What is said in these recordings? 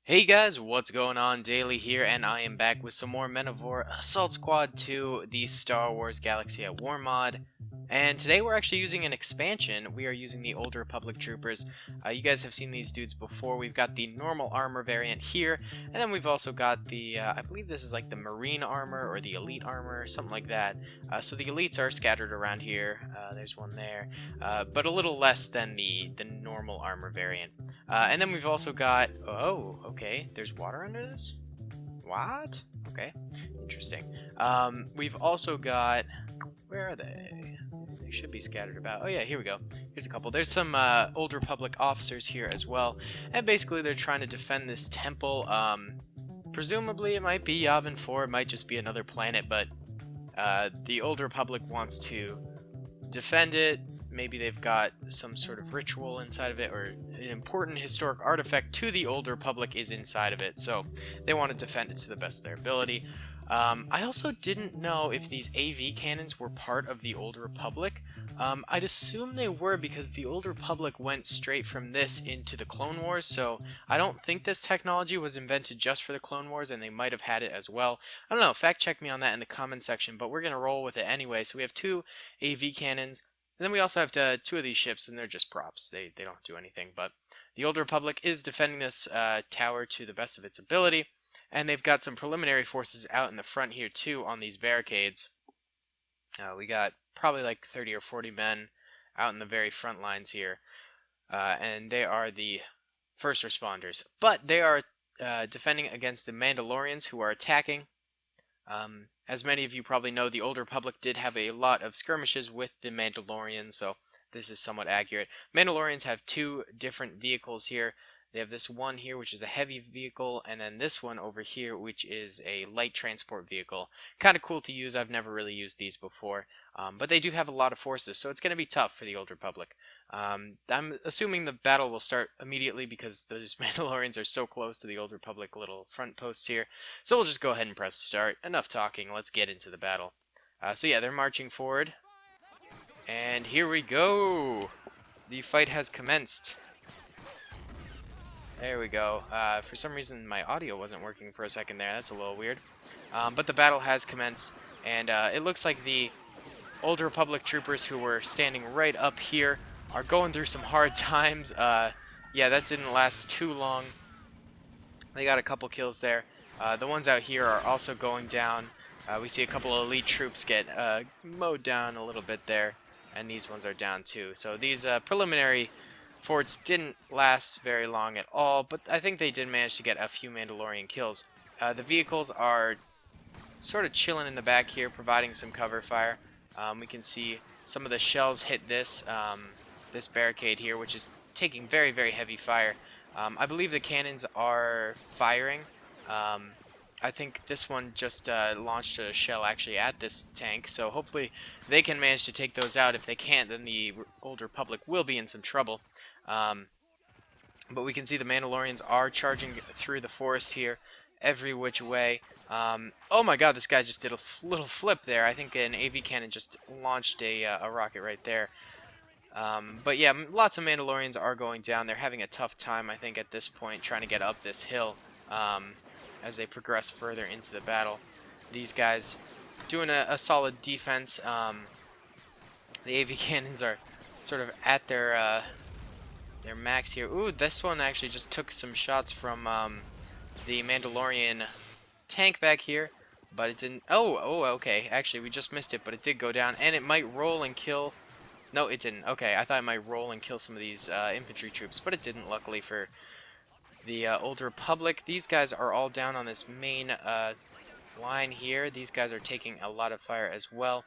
Hey guys, what's going on? Daily here, and I am back with some more Men of War Assault Squad 2, the Star Wars Galaxy at War mod. And today we're actually using an expansion. We are using the Old Republic Troopers. You guys have seen these dudes before. We've got the normal armor variant here, and then we've also got the, I believe this is like the Marine armor or the Elite armor, something like that. So the Elites are scattered around here. There's one there, but a little less than the normal armor variant. And then we've also got, oh, okay, there's water under this? What? Okay, interesting. We've also got, where are they? They should be scattered about. Oh yeah, here we go. Here's a couple. There's some Old Republic officers here as well. And basically they're trying to defend this temple. Presumably it might be Yavin 4, it might just be another planet, but the Old Republic wants to defend it. Maybe they've got some sort of ritual inside of it, or an important historic artifact to the Old Republic is inside of it, so they want to defend it to the best of their ability. I also didn't know if these AV cannons were part of the Old Republic. I'd assume they were because the Old Republic went straight from this into the Clone Wars, so I don't think this technology was invented just for the Clone Wars, and they might have had it as well. I don't know, fact check me on that in the comment section, but we're going to roll with it anyway. So we have two AV cannons. And then we also have two of these ships, and they're just props. They don't do anything. But the Old Republic is defending this tower to the best of its ability. And they've got some preliminary forces out in the front here, too, on these barricades. We got probably like 30 or 40 men out in the very front lines here. And they are the first responders. But they are defending against the Mandalorians who are attacking. As many of you probably know, the Old Republic did have a lot of skirmishes with the Mandalorians, so this is somewhat accurate. Mandalorians have two different vehicles here. They have this one here, which is a heavy vehicle, and then this one over here, which is a light transport vehicle. Kind of cool to use. I've never really used these before, but they do have a lot of forces, so it's going to be tough for the Old Republic. I'm assuming the battle will start immediately because those Mandalorians are so close to the Old Republic little front posts here. So we'll just go ahead and press start. Enough talking, let's get into the battle. So yeah, they're marching forward. And here we go! The fight has commenced. There we go. For some reason my audio wasn't working for a second there. That's a little weird. But the battle has commenced. And it looks like the Old Republic troopers who were standing right up here are going through some hard times. Yeah, that didn't last too long. They got a couple kills there. The ones out here are also going down. We see a couple of elite troops get mowed down a little bit there, and these ones are down too. So these preliminary forts didn't last very long at all, but I think they did manage to get a few Mandalorian kills. The vehicles are sort of chilling in the back here, providing some cover fire. We can see some of the shells hit this this barricade here, which is taking very, very heavy fire. I believe the cannons are firing. I think this one just launched a shell actually at this tank, so hopefully they can manage to take those out. If they can't, then the Old Republic will be in some trouble. But we can see the Mandalorians are charging through the forest here, every which way. Oh my god, this guy just did a little flip there. I think an AV cannon just launched a rocket right there. But yeah, lots of Mandalorians are going down. They're having a tough time, I think, at this point, trying to get up this hill as they progress further into the battle. These guys doing a solid defense. The AV cannons are sort of at their max here. Ooh, this one actually just took some shots from the Mandalorian tank back here, but it didn't. Oh, okay. Actually, we just missed it, but it did go down, and it might roll and kill. No, it didn't. Okay, I thought it might roll and kill some of these infantry troops, but it didn't, luckily for the Old Republic. These guys are all down on this main line here. These guys are taking a lot of fire as well.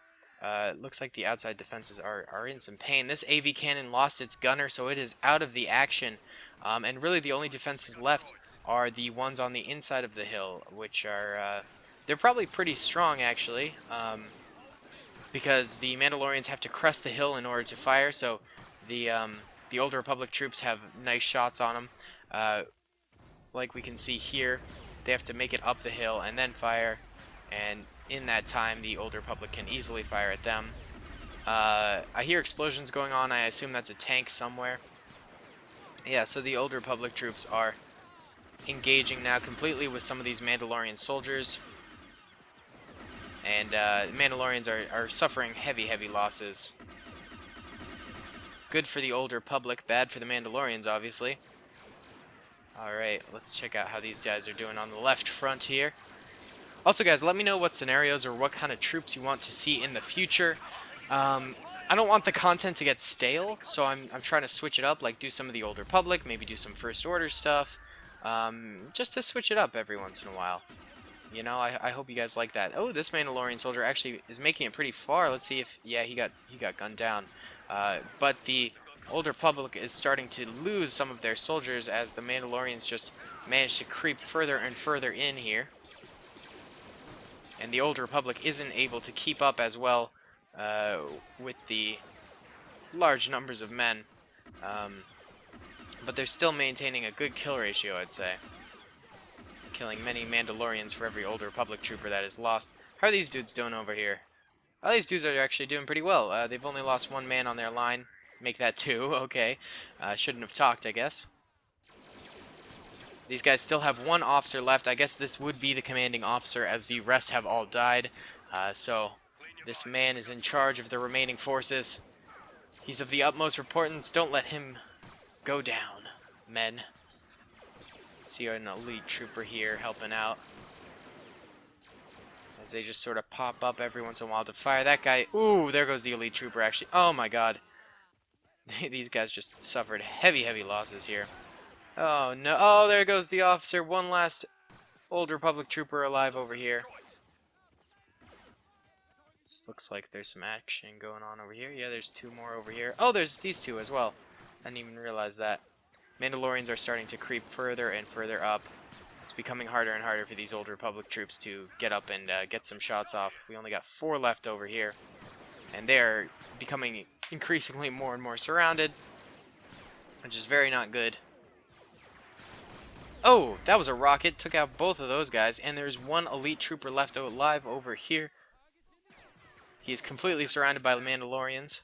Looks like the outside defenses are in some pain. This AV cannon lost its gunner, so it is out of the action. And really the only defenses left are the ones on the inside of the hill, which are... they're probably pretty strong, actually. Because the Mandalorians have to crest the hill in order to fire, so the Old Republic troops have nice shots on them. Like we can see here, they have to make it up the hill and then fire, and in that time the Old Republic can easily fire at them. I hear explosions going on. I assume that's a tank somewhere. Yeah, so the Old Republic troops are engaging now completely with some of these Mandalorian soldiers. And Mandalorians are suffering heavy losses. Good for the older public, bad for the Mandalorians, obviously. Alright, let's check out how these guys are doing on the left front here. Also, guys, let me know what scenarios or what kind of troops you want to see in the future. I don't want the content to get stale, so I'm trying to switch it up, like do some of the older public, maybe do some First Order stuff, just to switch it up every once in a while. You know, I hope you guys like that. Oh, this Mandalorian soldier actually is making it pretty far. Let's see if, yeah, he got gunned down. But the older public is starting to lose some of their soldiers as the Mandalorians just manage to creep further and further in here. And the Old Republic isn't able to keep up as well with the large numbers of men. But they're still maintaining a good kill ratio, I'd say. Killing many Mandalorians for every Old Republic trooper that is lost. How are these dudes doing over here? Oh, these dudes are actually doing pretty well. They've only lost one man on their line. Make that two, okay. Shouldn't have talked, I guess. These guys still have one officer left. I guess this would be the commanding officer, as the rest have all died. So this man is in charge of the remaining forces. He's of the utmost importance. Don't let him go down, men. See an elite trooper here helping out, as they just sort of pop up every once in a while to fire. That guy, ooh, there goes the elite trooper actually. Oh my god. These guys just suffered heavy losses here. Oh no, oh, there goes the officer. One last Old Republic trooper alive over here. This looks like there's some action going on over here. Yeah, there's two more over here. Oh, there's these two as well. I didn't even realize that. Mandalorians are starting to creep further and further up. It's becoming harder and harder for these Old Republic troops to get up and get some shots off. We only got 4 left over here. And they're becoming increasingly more and more surrounded, which is very not good. Oh, that was a rocket. Took out both of those guys. And there's one elite trooper left alive over here. He is completely surrounded by the Mandalorians.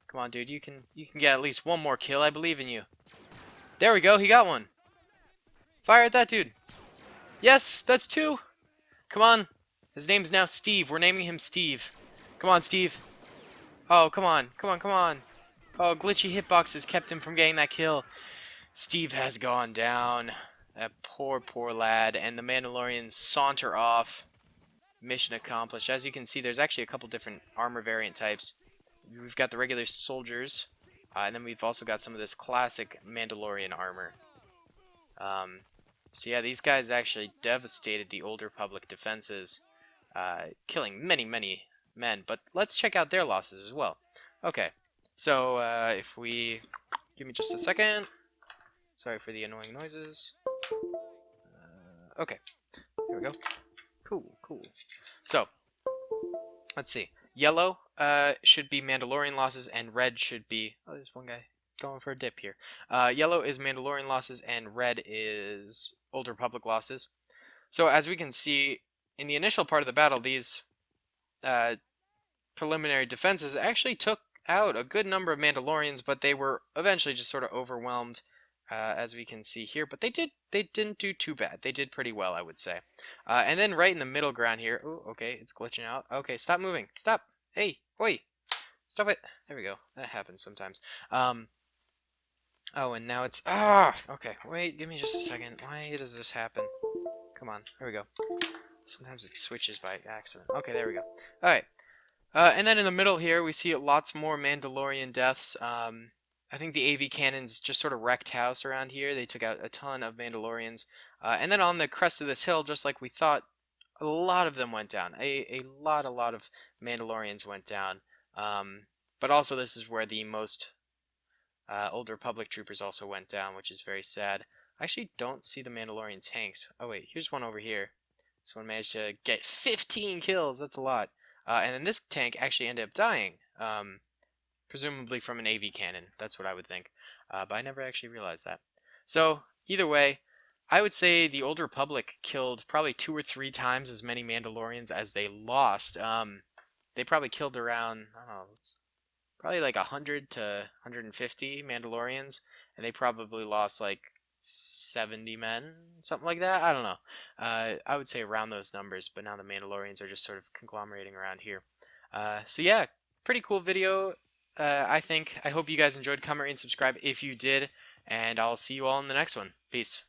Come on, dude. You can get at least one more kill. I believe in you. There we go. He got one. Fire at that dude. Yes, that's 2. Come on. His name's now Steve. We're naming him Steve. Come on, Steve. Oh, come on. Come on, come on. Oh, glitchy hitboxes kept him from getting that kill. Steve has gone down. That poor lad. And the Mandalorians saunter off. Mission accomplished. As you can see, there's actually a couple different armor variant types. We've got the regular soldiers, and then we've also got some of this classic Mandalorian armor. So yeah, these guys actually devastated the Old Republic defenses, killing many men. But let's check out their losses as well. Okay, so if we... Give me just a second. Sorry for the annoying noises. Okay, here we go. Cool. So, let's see. Yellow should be Mandalorian losses, and red should be... Oh, there's one guy going for a dip here. Yellow is Mandalorian losses, and red is Old Republic losses. So, as we can see, in the initial part of the battle, these preliminary defenses actually took out a good number of Mandalorians, but they were eventually just sort of overwhelmed, as we can see here. But they didn't do too bad. They did pretty well, I would say. And then right in the middle ground here, oh, okay, it's glitching out. Okay, stop moving. Stop. Hey, oi. Stop it. There we go. That happens sometimes. Oh, and now it's... okay, wait, give me just a second. Why does this happen? Come on, there we go. Sometimes it switches by accident. Okay, there we go. Alright. And then in the middle here, we see lots more Mandalorian deaths. I think the AV cannons just sort of wrecked house around here. They took out a ton of Mandalorians. And then on the crest of this hill, just like we thought, a lot of them went down. A lot of Mandalorians went down. But also this is where the most Old Republic troopers also went down, which is very sad. I actually don't see the Mandalorian tanks. Oh wait, here's one over here. This one managed to get 15 kills. That's a lot. And then this tank actually ended up dying. Presumably from an AV cannon. That's what I would think. But I never actually realized that. So, either way, I would say the Old Republic killed probably 2 or 3 times as many Mandalorians as they lost. They probably killed around, I don't know, probably like 100 to 150 Mandalorians. And they probably lost like 70 men, something like that. I don't know. I would say around those numbers, but now the Mandalorians are just sort of conglomerating around here. So yeah, pretty cool video. I think. I hope you guys enjoyed. Comment, rate, and subscribe if you did, and I'll see you all in the next one. Peace.